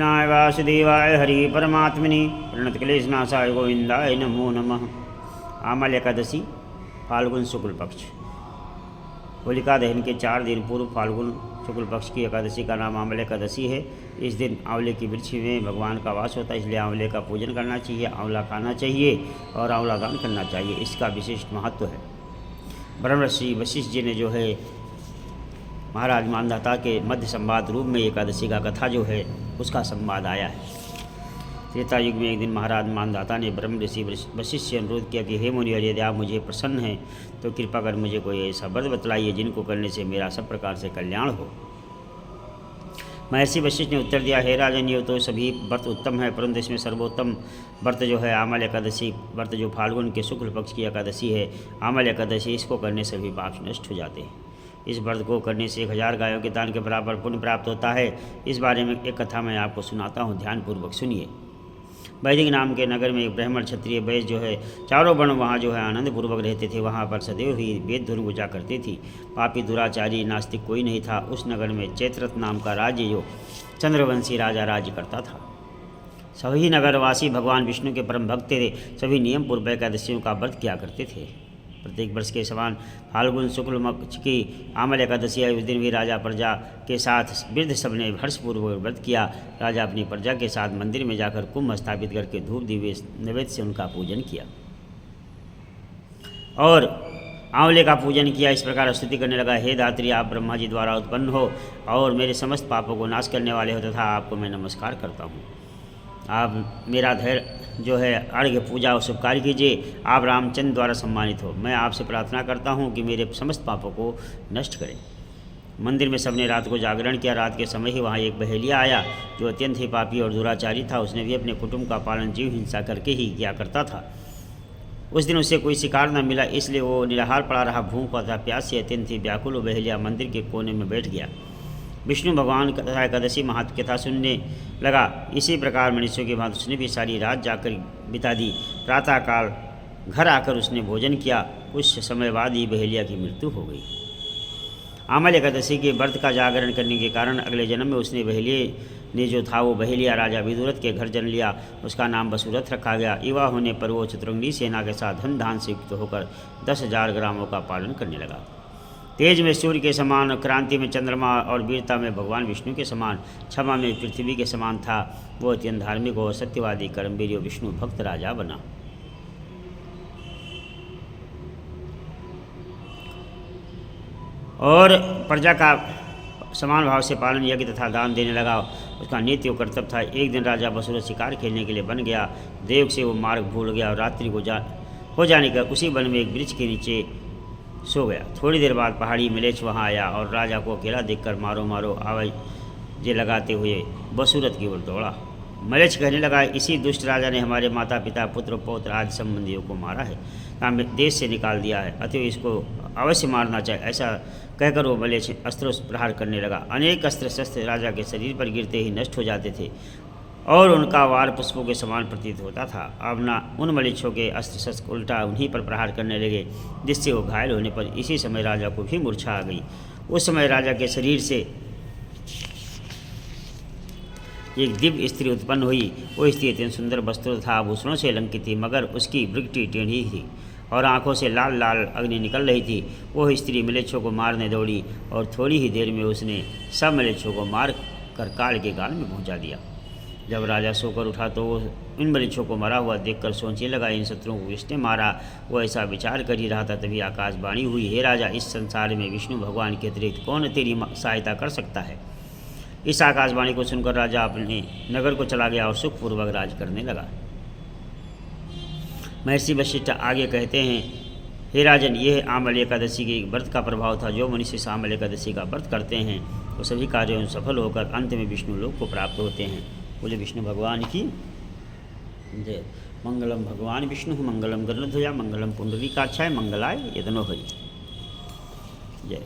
नाय वासुदेवाय हरि परमात्मनि प्रणत क्लेशनाशाय गोविंदाय नमो नमः। आमल एकादशी फाल्गुन शुक्ल पक्ष। होलिका दहन के 4 दिन पूर्व फाल्गुन शुक्ल पक्ष की एकादशी का नाम आमल एकादशी है। इस दिन आंवले की वृक्ष में भगवान का वास होता है, इसलिए आंवले का पूजन करना चाहिए, आंवला खाना चाहिए और आंवला दान करना चाहिए। इसका विशिष्ट महत्व है। ब्रह्मर्षि वशिष्ठ जी ने जो है महाराज मानधाता के मध्य संवाद रूप में एकादशी का कथा जो है उसका संवाद आया है। त्रेता युग में एक दिन महाराज मानधाता ने ब्रह्म ऋषि वशिष्ठ से अनुरोध किया कि हे मुनिवर, यदि आप मुझे प्रसन्न हैं तो कृपा कर मुझे कोई ऐसा व्रत बतलाइए जिनको करने से मेरा सब प्रकार से कल्याण हो। महर्षि वशिष्ठ ने उत्तर दिया, हे राजन, ये तो सभी व्रत उत्तम है, परंतु इसमें सर्वोत्तम व्रत जो है आमल एकादशी व्रत, जो फाल्गुन के शुक्ल पक्ष की एकादशी है आमल एकादशी, इसको करने से भी पाप नष्ट हो जाते हैं। इस व्रत को करने से 1000 गायों के दान के बराबर पुण्य प्राप्त होता है। इस बारे में एक कथा मैं आपको सुनाता हूँ, ध्यानपूर्वक सुनिए। वैदिक नाम के नगर में एक ब्राह्मण क्षत्रिय वैश्य जो है चारों वर्ण वहाँ जो है आनंदपूर्वक रहते थे। वहाँ पर सदैव ही वेद धुन गुजा करती थी। पापी दुराचारी नास्तिक कोई नहीं था। उस नगर में चैत्रथ नाम का राज्य जो चंद्रवंशी राजा राज्य करता था। सभी नगरवासी भगवान विष्णु के परम भक्त थे। सभी नियम पूर्वक एकादशियों का व्रत किया करते थे। प्रत्येक वर्ष के समान फाल्गुन शुक्ल पक्ष की आमल एकादशी है। उस दिन भी राजा प्रजा के साथ वृद्ध सब ने हर्षपूर्वक व्रत किया। राजा अपनी प्रजा के साथ मंदिर में जाकर कुंभ स्थापित करके धूप दिव्य नैवेद्य से उनका पूजन किया और आंवले का पूजन किया। इस प्रकार स्तुति करने लगा, हे धात्री, आप ब्रह्मा जी द्वारा उत्पन्न हो और मेरे समस्त पापों को नाश करने वाले हो, तथा आपको मैं नमस्कार करता हूँ। आप मेरा धैर्य जो है अर्घ्य पूजा और शुभ कार्य कीजिए। आप रामचंद्र द्वारा सम्मानित हो। मैं आपसे प्रार्थना करता हूँ कि मेरे समस्त पापों को नष्ट करें। मंदिर में सबने रात को जागरण किया। रात के समय ही वहाँ एक बहेलिया आया जो अत्यंत ही पापी और दुराचारी था। उसने भी अपने कुटुंब का पालन जीव हिंसा करके ही किया करता था। उस दिन उसे कोई शिकार न मिला, इसलिए वो निराहार पड़ा रहा। भूख तथा प्यास से अत्यंत ही व्याकुल वो बहेलिया मंदिर के कोने में बैठ गया। विष्णु भगवान तथा एकादशी महात्म कथा सुनने लगा। इसी प्रकार मनुष्यों की भांति उसने भी सारी रात जाकर बिता दी। प्रातःकाल घर आकर उसने भोजन किया। कुछ समय बाद ही बहेलिया की मृत्यु हो गई। आमल एकादशी के व्रत का जागरण करने के कारण अगले जन्म में उसने बहेलिए ने जो था वो बहेलिया राजा विदुरथ के घर जन्म लिया। उसका नाम वसुरथ रखा गया। युवा होने पर वो चतुरंगी सेना के साथ धन धान से युक्त होकर 10,000 ग्रामों का पालन करने लगा। तेज में सूर्य के समान, क्रांति में चंद्रमा और वीरता में भगवान विष्णु के समान, क्षमा में पृथ्वी के समान था। वो अत्यंत धार्मिक और सत्यवादी कर्मवीर विष्णु भक्त राजा बना। और प्रजा का समान भाव से पालन यज्ञ तथा दान देने लगा। उसका नित्य और कर्तव्य था। एक दिन राजा वसुरथ शिकार खेलने के लिए बन गया। देव से वो मार्ग भूल गया और रात्रि को हो जाने का उसी वन में एक वृक्ष के नीचे सो गया। थोड़ी देर बाद पहाड़ी मिलेच्छ वहाँ आया और राजा को अकेला देखकर मारो मारो आवाज़ें लगाते हुए वसुरथ की ओर दौड़ा। मिलेच्छ कहने लगा, इसी दुष्ट राजा ने हमारे माता पिता पुत्र पौत्र आदि संबंधियों को मारा है, देश से निकाल दिया है, अतः इसको अवश्य मारना चाहिए। ऐसा कहकर वो मिलेच्छ अस्त्रों से प्रहार करने लगा। अनेक अस्त्र शस्त्र राजा के शरीर पर गिरते ही नष्ट हो जाते थे और उनका वार पुष्पों के समान प्रतीत होता था। अब ना उन मलेच्छों के अस्त्र शस्त्र उल्टा उन्हीं पर प्रहार करने लगे, जिससे वो घायल होने पर इसी समय राजा को भी मूर्छा आ गई। उस समय राजा के शरीर से एक दिव्य स्त्री उत्पन्न हुई। वो स्त्री अत्यंत सुंदर वस्त्रों तथा आभूषणों से अलंकृत थी, मगर उसकी भृगटी टेढ़ी थी और आंखों से लाल लाल अग्नि निकल रही थी। वो स्त्री मलेच्छों को मारने दौड़ी और थोड़ी ही देर में उसने सब मलेच्छों को मार कर काल के गाल में पहुँचा दिया। जब राजा सोकर उठा तो वो इन मलेच्छों को मरा हुआ देखकर सोचने लगा, इन शत्रुओं को किसने मारा। वो ऐसा विचार कर ही रहा था, तभी आकाशवाणी हुई, हे राजा, इस संसार में विष्णु भगवान के अतिरिक्त कौन तेरी सहायता कर सकता है। इस आकाशवाणी को सुनकर राजा अपने नगर को चला गया और सुखपूर्वक राज करने लगा। महर्षि वशिष्ठ आगे कहते हैं, हे राजन, यह आमल एकादशी के व्रत का प्रभाव था। जो मनुष्य इस आमल एकादशी का व्रत करते हैं वो सभी कार्यों में सफल होकर अंत में विष्णु लोक को प्राप्त होते हैं। बोले विष्णु भगवान की जय। मंगलम भगवान विष्णु मंगलम गरुड़ध्वजा मंगलम पुंडरीकाक्षाय मंगलाय यदनो हरि। जय।